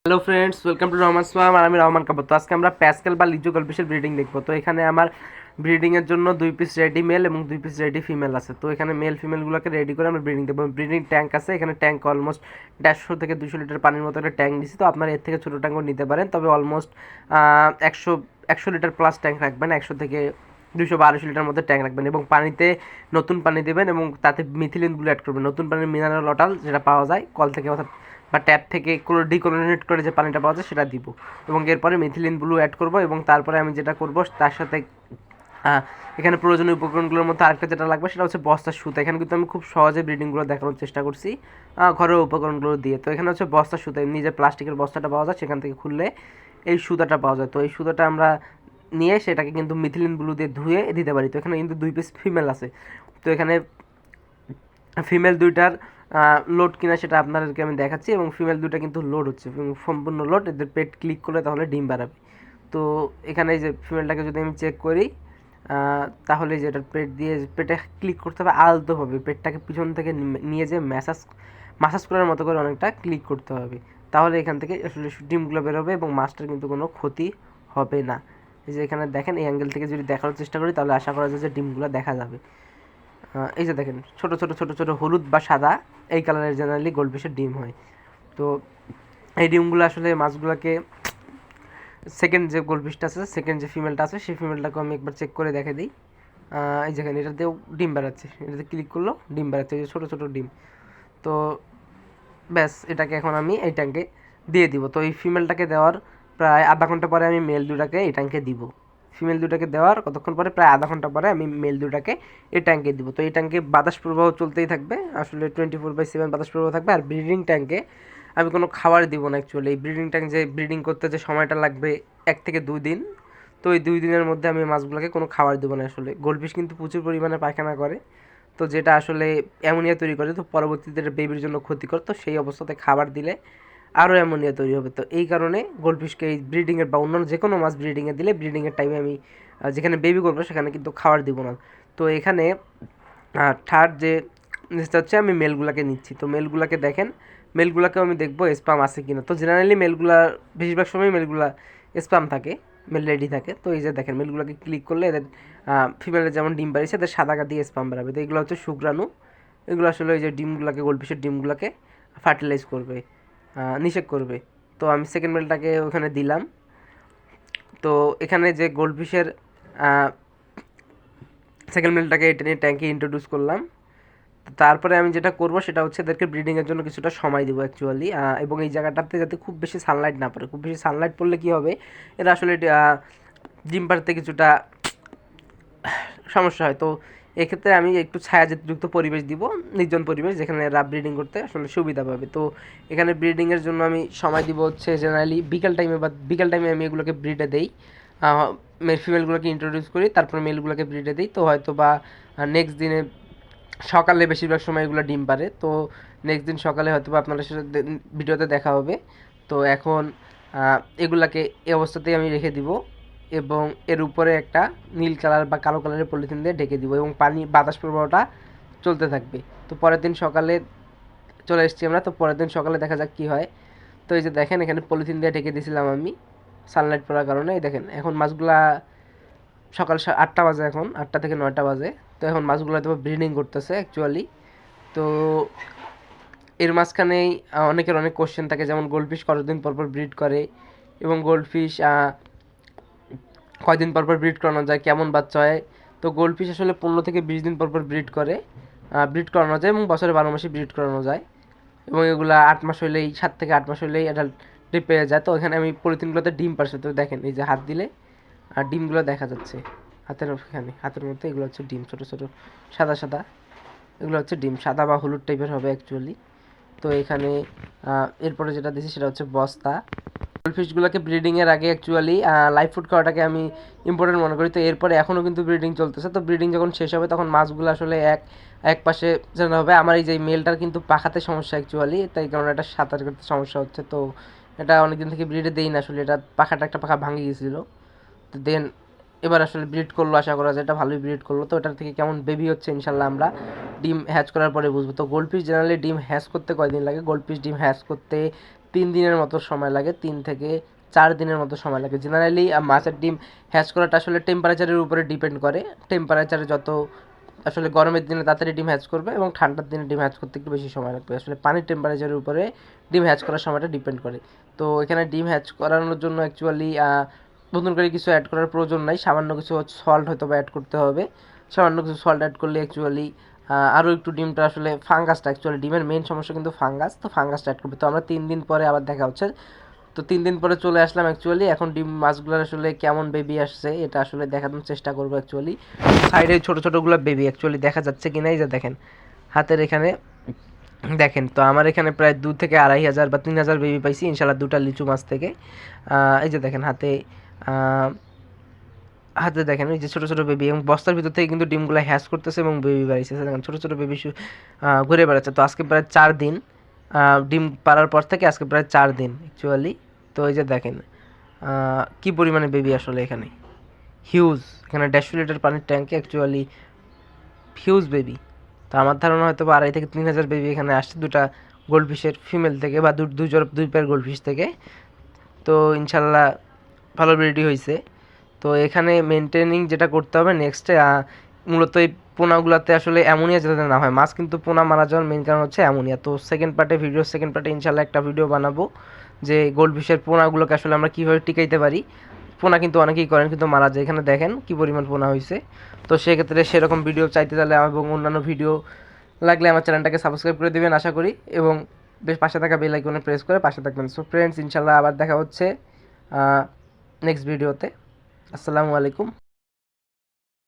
Hello friends, welcome to Rahman সালাম। আর আমি রহমান কাবত। তো আজকে আমরা প্যাসকেল বা লিচু গলফিশের ব্রিডিং দেখবো। তো এখানে আমার ব্রিডিংয়ের জন্য 2 পিস রেডি মেল এবং 2 পিস রেডি ফিমেল আছে। তো এখানে মেল ফিমেলগুলোকে রেডি করে আমরা ব্রিডিং দেবো। ব্রিডিং ট্যাঙ্ক আছে এখানে, ট্যাঙ্ক অলমোস্ট 150 থেকে 200 লিটার পানির মতো একটা ট্যাঙ্ক দিচ্ছি। তো আপনারা এর থেকে ছোটো ট্যাঙ্কও নিতে পারেন, তবে অলমোস্ট 100 লিটার প্লাস ট্যাঙ্ক রাখবেন। 100 থেকে 200 বা 250 লিটার মধ্যে ট্যাঙ্ক রাখবেন এবং পানিতে নতুন পানি দেবেন এবং তাতে মিথিলিনগুলো অ্যাড করবেন। নতুন পানির মিনারেল ওয়াটার যেটা পাওয়া যায় কল থেকে অর্থাৎ বা ট্যাপ থেকে ডিক্লোরিনেট করে যে পানিটা পাওয়া যায় সেটা দিব এবং এরপরে মিথিলিন ব্লু অ্যাড করব এবং তারপরে আমি যেটা করব তার সাথে এখানে প্রয়োজনীয় উপকরণগুলোর মধ্যে আরেকটা যেটা লাগবে সেটা হচ্ছে বস্তার সুতা। এখানে কিন্তু আমি খুব সহজে ব্রিডিংগুলো দেখানোর চেষ্টা করছি ঘরোয়া উপকরণগুলো দিয়ে। তো এখানে হচ্ছে বস্তার সুতা, এমনি যে প্লাস্টিকের বস্তাটা পাওয়া যায় সেখান থেকে খুললে এই সুতাটা পাওয়া যায়। তো এই সুতাটা আমরা নিয়ে সেটাকে কিন্তু মিথিলিন ব্লু দিয়ে ধুয়ে দিতে পারি। তো এখানে কিন্তু 2 পিস ফিমেল আছে। তো এখানে ফিমেল দুইটার লোড কিনা সেটা আপনাদেরকে আমি দেখাচ্ছি এবং ফিমেল দুইটা কিন্তু লোড হচ্ছে এবং সম্পূর্ণ লোড। এদের পেট ক্লিক করলে তাহলে ডিম বাড়াবে। তো এখানে এই যে ফিমেলটাকে যদি আমি চেক করি তাহলে যে এটার পেট দিয়ে পেটে ক্লিক করতে হবে আলতোভাবে, পেটটাকে পিছন থেকে নিয়ে যে মাসাজ করার মতো করে অনেকটা ক্লিক করতে হবে, তাহলে এখান থেকে আসলে ডিমগুলো বেরোবে এবং মাছটার কিন্তু কোনো ক্ষতি হবে না। এই যে এখানে দেখেন, এই অ্যাঙ্গেল থেকে যদি দেখানোর চেষ্টা করি তাহলে আশা করা যায় যে ডিমগুলো দেখা যাবে। এই যে দেখেন, ছোট ছোট ছোট ছোট হলুদ বা সাদা এই কালারের জেনারেলি গোল্ডফিশের ডিম হয়। তো এই ডিমগুলো আসলে মাছগুলোকে সেকেন্ড যে গোল্ডফিশটা আছে, সেকেন্ড যে ফিমেলটা আছে সেই ফিমেলটাকে আমি একবার চেক করে দেখে দিই। এই যেখানে এটাতেও ডিম বেড়াচ্ছে, এটাতে ক্লিক করলো ডিম বেড়াচ্ছে, এই যে ছোটো ছোটো ডিম। তো ব্যাস, এটাকে এখন আমি এই ট্যাঙ্কে দিয়ে দিব। তো এই ফিমেলটাকে দেওয়ার প্রায় আধা ঘন্টা পরে আমি মেল দুটাকে এই ট্যাঙ্কে দিব। ফিমেল দুটাকে দেওয়ার কতক্ষণ পরে, প্রায় আধা ঘন্টা পরে আমি মেল দুটাকে এই ট্যাঙ্কে দিব। তো এই ট্যাঙ্কে বাতাস প্রবাহ চলতেই থাকবে, আসলে 24/7 বাতাস প্রবাহ থাকবে। আর ব্রিডিং ট্যাঙ্কে আমি কোনো খাবার দিব না অ্যাকচুয়ালি। এই ব্রিডিং ট্যাঙ্ক যে ব্রিডিং করতে যে সময়টা লাগবে 1 থেকে 2 দিন, তো এই 2 দিনের মধ্যে আমি মাছগুলোকে কোনো খাবার দেবো না। আসলে গোল্ডফিশ কিন্তু প্রচুর পরিমাণে পায়খানা করে, তো যেটা আসলে অ্যামোনিয়া তৈরি করে, তো পরবর্তীতে এটা বেবির জন্য ক্ষতিকর। তো সেই অবস্থাতে খাবার দিলে আরও অ্যামোনিয়া তৈরি হবে। তো এই কারণে গোল্ডফিশকে এই ব্রিডিংয়ের বা অন্যান্য যে কোনো মাছ ব্রিডিংয়ে দিলে ব্রিডিংয়ের টাইমে আমি যেখানে বেবি করবো সেখানে কিন্তু খাবার দিব না। তো এখানে থার্ড যে জিনিসটা হচ্ছে আমি মেলগুলাকে নিচ্ছি। তো মেলগুলাকে দেখেন, মেলগুলাকেও আমি দেখবো স্পাম আছে কিনা। তো জেনারেলি মেলগুলা বেশিরভাগ সময় মেলগুলা স্পাম থাকে, মেল রেডি থাকে। তো এই যে দেখেন, মেলগুলোকে ক্লিক করলে এদের ফিমেলের যেমন ডিম বাড়িয়েছে এদের সাদা দিয়ে স্পাম বাড়াবে। তো এগুলো হচ্ছে শুক্রাণু, এগুলো আসলে ওই যে ডিমগুলোকে, গোল্ডফিশের ডিমগুলোকে ফার্টিলাইজ করবে, নিষেক করবে। তো আমি সেকেন্ড মেলটাকে ওখানে দিলাম। তো এখানে যে গোল্ডফিশের সেকেন্ড মেলটাকে এটা নিয়ে ট্যাঙ্কে ইন্ট্রোডিউস করলাম। তারপরে আমি যেটা করব সেটা হচ্ছে এদেরকে ব্রিডিংয়ের জন্য কিছুটা সময় দেবো অ্যাকচুয়ালি, এবং এই জায়গাটাতে যাতে খুব বেশি সানলাইট না পড়ে। খুব বেশি সানলাইট পড়লে কী হবে, এরা আসলে ডিম পাড়তে কিছুটা সমস্যা হয়। তো এক্ষেত্রে আমি একটু ছায়াযুক্ত পরিবেশ দিব, নির্জন পরিবেশ, যেখানে এরা ব্রিডিং করতে আসলে সুবিধা পাবে। তো এখানে ব্রিডিংয়ের জন্য আমি সময় দিব হচ্ছে জেনারেলি বিকেল টাইমে, বা বিকেল টাইমে আমি এগুলোকে ব্রিডে দেই। ফিমেলগুলোকে ইন্ট্রোডিউস করি, তারপর মেলগুলোকে ব্রিডে দিই। তো হয়তো বা নেক্সট দিনে সকালে বেশিরভাগ সময় এগুলো ডিম পারে। তো নেক্সট দিন সকালে হয়তো বা আপনাদের সাথে ভিডিওতে দেখা হবে। তো এখন এগুলাকে এই অবস্থাতেই আমি রেখে দিব এবং এর উপরে একটা নীল কালার বা কালো কালারের পলিথিন দিয়ে ঢেকে দিব এবং বাতাস প্রবাহটা চলতে থাকবে। তো পরের দিন সকালে চলে এসেছি আমরা। তো পরের দিন সকালে দেখা যাক কী হয়। তো এই যে দেখেন, এখানে পলিথিন দিয়ে ঢেকে দিয়েছিলাম আমি সানলাইট পড়ার কারণে। এই দেখেন, এখন মাছগুলা সকাল 8টা বাজে, এখন 8টা থেকে 9টা বাজে। তো এখন মাছগুলো হয়তো ব্রিডিং করতেছে অ্যাকচুয়ালি। তো এর মাঝখানেই অনেকের অনেক কোশ্চেন থাকে, যেমন গোল্ডফিশ কতদিন পর পর ব্রিড করে এবং গোল্ডফিশ কয়দিন পর পর ব্রিড করানো যায়, কেমন বাচ্চা হয়। তো গোল্ডফিশ আসলে 15 থেকে 20 দিন পর পর ব্রিড করে, ব্রিড করানো যায় এবং বছরে 12 মাসে ব্রিড করানো যায়। এবং এগুলো 8 মাস হলেই, 7 থেকে 8 মাস হলেই অ্যাডাল্ট পেয়ে যায়। তো এখানে আমি পলিথিনগুলোতে ডিম পারছে। তো দেখেন, এই যে হাত দিলে আর ডিমগুলো দেখা যাচ্ছে হাতের, এখানে হাতের মধ্যে এগুলো হচ্ছে ডিম, ছোটো ছোটো সাদা সাদা, এগুলো হচ্ছে ডিম, সাদা বা হলুদ টাইপের হবে অ্যাকচুয়ালি। তো এখানে এরপরে যেটা দিয়েছি সেটা হচ্ছে বস্তা। গোল্ডফিশগুলোকে ব্রিডিংয়ের আগে অ্যাকচুয়ালি লাইভ ফুড খাওয়াটাকে আমি ইম্পর্টেন্ট মনে করি। তো এরপরে এখনও কিন্তু ব্রিডিং চলতেছে। তো ব্রিডিং যখন শেষ হবে তখন মাছগুলো আসলে এক পাশে যেন হবে। আমার এই যে মেলটার কিন্তু পাখাতে সমস্যা অ্যাকচুয়ালি, তাই কারণে এটা সাঁতার কাটতে সমস্যা হচ্ছে। তো এটা অনেকদিন থেকে ব্রিডে দেই না আসলে, এটা পাখাটা, একটা পাখা ভাঙে গিয়েছিলো। তো দেন এবার আসলে ব্রিড করলো, আশা করা যায় এটা ভালোই ব্রিড করলো। তো এটার থেকে কেমন বেবি হচ্ছে ইনশাল্লাহ আমরা ডিম হ্যাচ করার পরে বুঝবো। তো গোল্ডফিশ জেনারেলি ডিম হ্যাচ করতে কয়দিন লাগে? গোল্ডফিশ ডিম হ্যাচ করতে 3 দিনের মতো সময় লাগে, 3 থেকে 4 দিনের মতো সময় লাগে। জেনারেলি মাছের ডিম হ্যাচ করাটা আসলে টেম্পারেচারের উপরে ডিপেন্ড করে। টেম্পারেচারে যত আসলে গরমের দিনে তাড়াতাড়ি ডিম হ্যাচ করবে এবং ঠান্ডার দিনে ডিম হ্যাচ করতে একটু বেশি সময় লাগবে। আসলে পানির টেম্পারেচারের উপরে ডিম হ্যাচ করার সময়টা ডিপেন্ড করে। তো এখানে ডিম হ্যাচ করানোর জন্য অ্যাকচুয়ালি নতুন করে কিছু অ্যাড করার প্রয়োজন নাই, সামান্য কিছু সল্ট হয়তো বা অ্যাড করতে হবে। সামান্য কিছু সল্ট অ্যাড করলে অ্যাকচুয়ালি আরও একটু ডিমটা আসলে ফাঙ্গাসটা, অ্যাকচুয়ালি ডিমের মেইন সমস্যা কিন্তু ফাঙ্গাস, তো ফাঙ্গাসটা অ্যাড করবে। তো আমরা 3 দিন পরে আবার দেখা হচ্ছে। তো 3 দিন পরে চলে আসলাম অ্যাকচুয়ালি। এখন ডিম মাছগুলোর আসলে কেমন বেবি আসছে এটা আসলে দেখানোর চেষ্টা করবো অ্যাকচুয়ালি। সাইডে ছোটো ছোটোগুলো বেবি অ্যাকচুয়ালি দেখা যাচ্ছে কি না, এই যে দেখেন হাতের এখানে দেখেন। তো আমার এখানে প্রায় 2 থেকে 2,500 বা 3,000 বেবি পাইছি ইনশাল্লাহ, 2টা লিচু মাছ থেকে। এই যে দেখেন হাতে হাতে দেখেন এই যে ছোটো ছোটো বেবি, এবং বস্তার ভিতর থেকে কিন্তু ডিমগুলো হ্যাচ করতেছে এবং বেবি বাড়িছে। দেখেন ছোটো ছোটো বেবি ঘুরে বেড়াচ্ছে। তো আজকে প্রায় 4 দিন ডিম পাড়ার পর থেকে আজকে প্রায় 4 দিন অ্যাকচুয়ালি। তো এই যে দেখেন কী পরিমাণে বেবি আসলে এখানে, হিউজ। এখানে 150 লিটার পানির ট্যাঙ্কে অ্যাকচুয়ালি হিউজ বেবি। তো আমার ধারণা হয়তো বা 2,500 থেকে 3,000 বেবি এখানে আসছে 2টা গোল্ডফিশের ফিমেল থেকে, বা দুই পেয়ার গোল্ডফিশ থেকে। তো ইনশাল্লাহ ভালো ব্রিডই হয়েছে। তো এখানে মেনটেনিং যেটা করতে হবে নেক্সটে, মূলত এই পোনাগুলোতে আসলে অ্যামোনিয়া যাতে না হয়। মাছ কিন্তু পোনা মারা যাওয়ার মেন কারণ হচ্ছে অ্যামোনিয়া। তো সেকেন্ড পার্টে ইনশাল্লাহ একটা ভিডিও বানাবো যে গোল্ডফিশের পোনাগুলোকে আসলে আমরা কীভাবে টিকাইতে পারি। পোনা কিন্তু অনেকেই করেন কিন্তু মারা যায়, এখানে দেখেন কী পরিমাণ পোনা হয়েছে। তো সেক্ষেত্রে সেরকম ভিডিও চাইতে চাইলে এবং অন্যান্য ভিডিও লাগলে আমার চ্যানেলটাকে সাবস্ক্রাইব করে দেবেন আশা করি, এবং বেশ পাশে থাকা বেল আইকনে প্রেস করে পাশে থাকবেন। সো ফ্রেন্ডস, ইনশাল্লাহ আবার দেখা হচ্ছে নেক্সট ভিডিওতে। আসসালামু আলাইকুম।